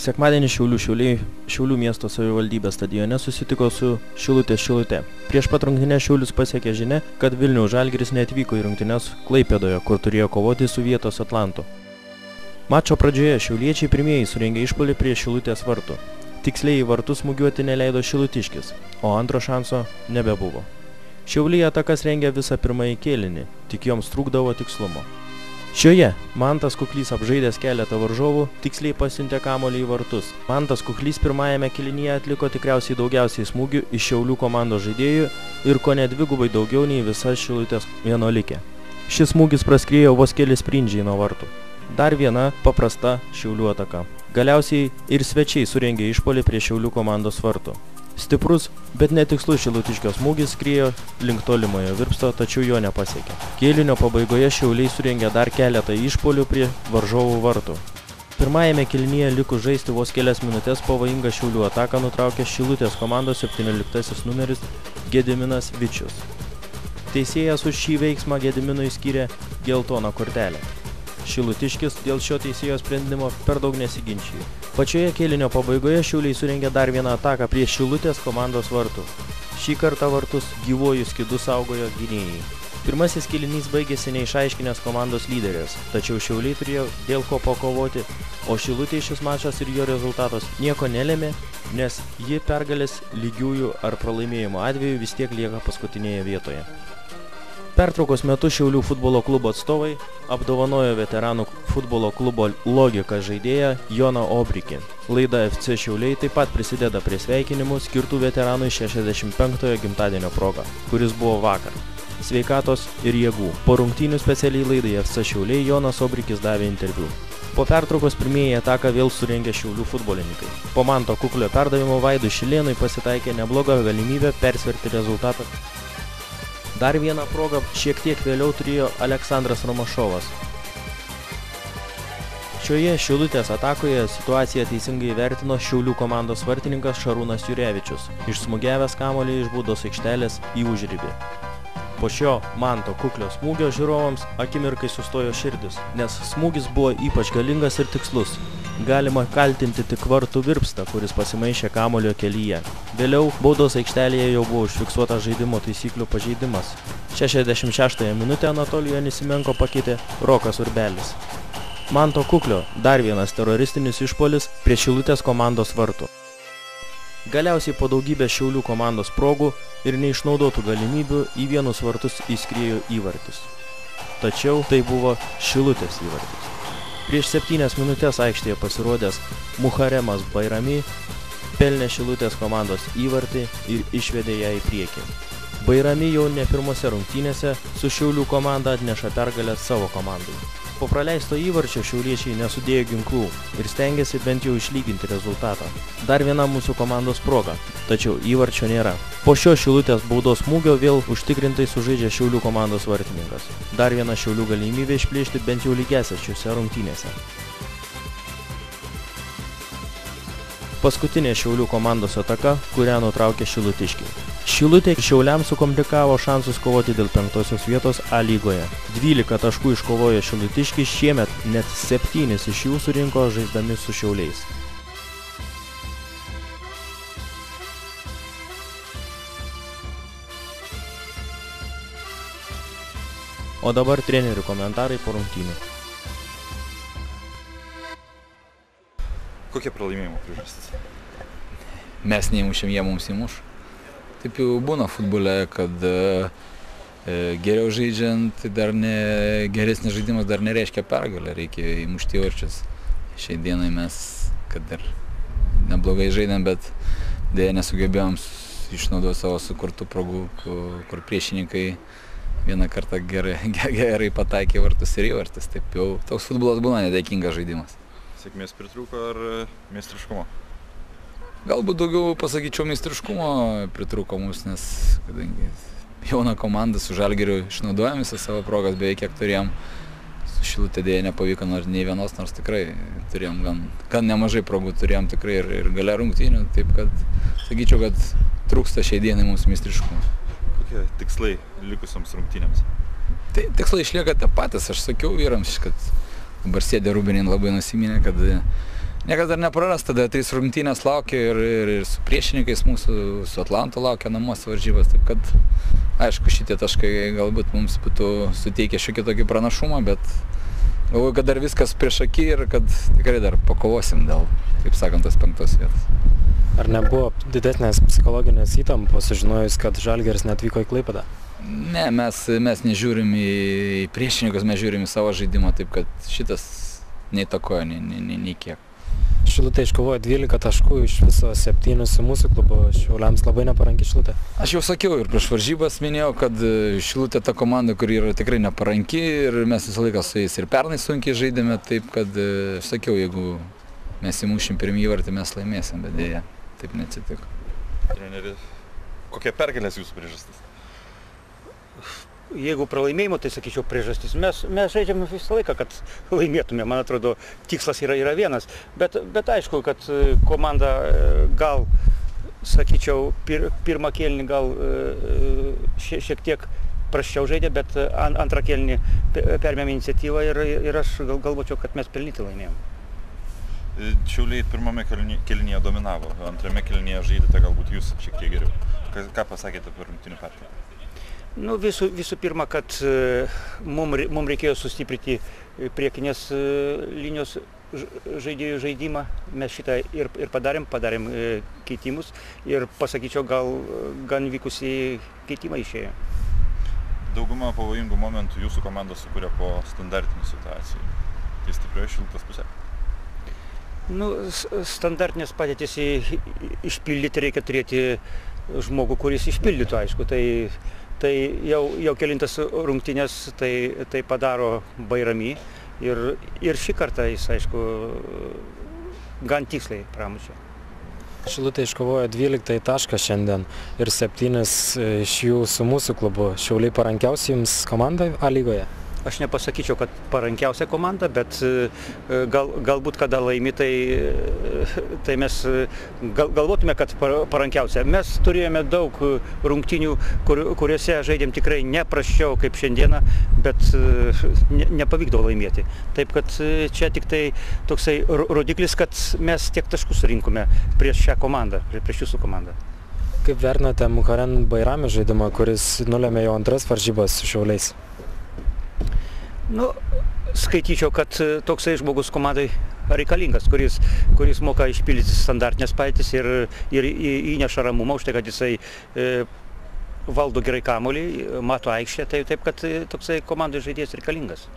Sekmadienį Šiaulių miesto savivaldybės stadione susitiko su Šilutės Šilutė. Prieš pat rungtynes Šiaulius pasiekė žinia, kad Vilniaus Žalgiris neatvyko į rungtynes Klaipėdoje, kur turėjo kovoti su vietos Atlantu. Mačo pradžioje šiauliečiai pirmieji surengė išpuolį prie Šilutės vartų. Tiksliai į vartus smūgiuoti neleido šilutiškis, o antro šanso nebebuvo. Šiauliai atakas rengė visą pirmąjį kėlinį, tik joms trūkdavo tikslumo. Šioje Mantas Kuklys apžaidęs keletą varžovų tiksliai pasiuntė kamuolį į vartus. Mantas Kuklys pirmajame kėlinyje atliko tikriausiai daugiausiai smūgių iš Šiaulių komandos žaidėjų ir kone dvigubai daugiau nei visa Šilutės vienuolikė. Šis smūgis praskriejo vos keli sprindžiai nuo vartų. Dar viena paprasta Šiaulių ataka. Galiausiai ir svečiai surengė išpuolį prie Šiaulių komandos vartų. Stiprus, bet netikslus šilutiškio smūgis skriejo link tolimojo virpsto, tačiau jo nepasiekė. Kėlinio pabaigoje Šiauliai surengė dar keletą išpuolių prie varžovų vartų. Pirmajame kėlinyje likus žaisti vos kelias minutės pavojingą Šiaulių ataką nutraukė Šilutės komandos 17 numeris Gediminas Vičius. Teisėjas už šį veiksmą Gediminui skyrė geltoną kortelę. Šilutiškis dėl šio teisėjo sprendimo per daug nesiginčijo. Pačioje kėlinio pabaigoje Šiauliai surengė dar vieną ataką prie Šilutės komandos vartų. Šį kartą vartus gyvuoju skydu saugojo gynėjai. Pirmasis kėlinys baigėsi neišaiškinęs komandos lyderės, tačiau Šiauliai turėjo dėl ko pakovoti, o Šilutei šis mačas ir jo rezultatas nieko nelėmė, nes ji pergalės lygiųjų ar pralaimėjimo atveju vis tiek lieka paskutinėje vietoje. Pertraukos metu Šiaulių futbolo klubo atstovai apdovanojo veteranų futbolo klubo Logika žaidėją Joną Obrikį. Laida FC Šiauliai taip pat prisideda prie sveikinimų skirtų veteranui 65-ojo gimtadienio proga, kuris buvo vakar. Sveikatos ir jėgų. Po rungtynių specialiai laidai FC Šiauliai Jonas Obrikis davė interviu. Po pertraukos pirmieji ataką vėl surengė Šiaulių futbolininkai. Po Manto Kuklio perdavimo Vaidui Šilėnui pasitaikė nebloga galimybė persverti rezultatą. Dar vieną progą šiek tiek vėliau turėjo Aleksandras Romašovas. Šioje Šilutės atakoje situaciją teisingai vertino Šiaulių komandos vartininkas Šarūnas Jurevičius, išsmūgiavęs kamuolį iš baudos aikštelės į užribį. Po šio Manto Kuklio smūgio žiūrovams akimirkai sustojo širdis, nes smūgis buvo ypač galingas ir tikslus. Galima kaltinti tik vartų virpstą, kuris pasimaišė kamuolio kelyje. Vėliau baudos aikštelėje jau buvo užfiksuotas žaidimo taisyklių pažeidimas. 66-ąją minutę Anatolijų Anisimenko pakeitė Rokas Urbelis. Manto Kuklio dar vienas teroristinis išpuolis prie Šilutės komandos vartų. Galiausiai po daugybę Šiaulių komandos progų ir neišnaudotų galimybių į vienus vartus įskriejo įvartis. Tačiau tai buvo Šilutės įvartis. Prieš 7 minutės aikštėje pasirodęs Muharemas Bairami pelnė Šilutės komandos įvartį ir išvedė ją į priekį. Bairami jau ne pirmose rungtynėse su Šiaulių komanda atneša pergalę savo komandai. Po praleisto įvarčio šiauliečiai nesudėjo ginklų ir stengiasi bent jau išlyginti rezultatą. Dar viena mūsų komandos proga, tačiau įvarčio nėra. Po šio Šilutės baudos smūgio vėl užtikrintai sužaidžia Šiaulių komandos vartininkas. Dar viena Šiaulių galimybė išplėšti bent jau lygiąsias šiose rungtynėse. Paskutinė Šiaulių komandos ataka, kurią nutraukė šilutiškiai. Šilutė Šiauliams sukomplikavo šansus kovoti dėl 5-osios vietos A lygoje. 12 taškų iškovojo šilutiškiai, šiemet net 7 iš jų surinko žaisdami su Šiauliais. O dabar trenerių komentarai po rungtynių. Kokie pralaimėjimo priežastys? Mes neįmušėm, jie mums įmuš. Taip jau būna futbole, kad geriau žaidžiant, geresnis žaidimas dar nereiškia pergalę, reikia įmušti įvarčius. Šiai dienai mes, kad ir neblogai žaidėm, bet dėja nesugebėjom išnaudoti savo sukurtų progų, kur priešininkai vieną kartą gerai pataikė vartus ir įvartis. Taip jau toks futbolas būna nedėkingas žaidimas. Sėkmės pritrūko ar meistriškumo? Galbūt daugiau pasakyčiau meistriškumo pritrūko mums, nes kadangi jauna komanda su Žalgiriu išnaudojom visą savo progas, beveik kiek turėjom. Su Šilutė dėja nepavyko nei vienos, nors tikrai turėjom gan nemažai progų, turėjom tikrai ir gale rungtynių, taip kad sakyčiau, kad trūksta šiai dienai mums meistriškumo. Kokie tikslai likusioms rungtynėms? Tai tikslai išlieka tie patys, aš sakiau vyrams, kad dabar sėdė Rubinin labai nusiminę, kad Niekas dar nepraras, tada 3 rungtynės laukia ir su priešininkais mūsų, su Atlantu laukia namuose varžybas, taip kad aišku, šitie taškai galbūt mums būtų suteikę šiokį tokį pranašumą, bet galvoju, kad dar viskas prieš akį ir kad tikrai dar pakovosim dėl, kaip sakant, tos 5 vietos. Ar nebuvo didesnės psichologinės įtampos, sužinojus, kad Žalgiris neatvyko į Klaipėdą? Ne, mes nežiūrim į priešininkus, mes žiūrim į savo žaidimą, taip kad šitas neįtakoja nei kiek. Šilutė iškovojo 12 taškų, iš viso 7 su mūsų klubu. Šiauliams labai neparanki Šilutė. Aš jau sakiau ir prieš varžybas minėjau, kad Šilutė ta komanda, kuri yra tikrai neparanki ir mes visą laiką su jais ir pernai sunkiai žaidėme, taip kad sakiau, jeigu mes įmušim pirmį įvartį, mes laimėsim, bet dėja, taip neatsitiko. Treneri, kokia pergalės jūsų priežastis? Jeigu pralaimėjimo, tai sakyčiau priežastis. Mes žaidžiame visą laiką, kad laimėtume. Man atrodo, tikslas yra vienas. Bet aišku, kad komanda gal, sakyčiau, pirmą kėlinį gal šiek tiek prasčiau žaidė, bet antrą kėlinį perėmėm iniciatyvą ir aš galvočiau, kad mes pelnytai laimėjom. Šiauliai pirmame kėlinyje dominavo, antrame kėlinyje žaidėte galbūt jūs šiek tiek geriau. Ką pasakėte per rungtynių pertrauką? Nu, visų pirma, kad mums reikėjo sustiprinti priekinės linijos žaidėjų žaidimą. Mes šitą ir padarėm keitimus ir pasakyčiau, gan vykusiai keitimai išėjo. Dauguma pavojingų momentų jūsų komanda sukūrė po standartinių situacijų. Tai stiprioji Šilutės pusė? Nu, standartinės padėtis išpildyti reikia turėti žmogų, kuris išpildytų, aišku. Tai jau kelintas rungtynės tai padaro Bairami ir šį kartą jis, aišku, gan tiksliai pramušė. Šilutė iškovojo 12 tašką šiandien ir 7 iš jų su mūsų klubu. Šiauliai parankiausi jums komanda A lygoje? Aš nepasakyčiau, kad parankiausia komanda, bet galbūt kada laimi, tai mes galvotume, kad parankiausia. Mes turėjome daug rungtynių, kuriuose žaidėm tikrai neprasčiau kaip šiandieną, bet nepavykdavo laimėti. Taip kad čia tik tai toksai rodiklis, kad mes tiek taškų surinkome prieš šią komandą, prieš jūsų komandą. Kaip vertinate Muharem Bairami žaidimą, kuris nulėmė jau antras varžybas su Šiauliais? Nu, skaityčiau, kad toksai žmogus komandai reikalingas, kuris moka išpildyti standartinės padėtis ir įneša ramumą už tai, kad jisai valdo gerai kamuolį, mato aikštę, taip kad toksai komandai žaidėjas reikalingas.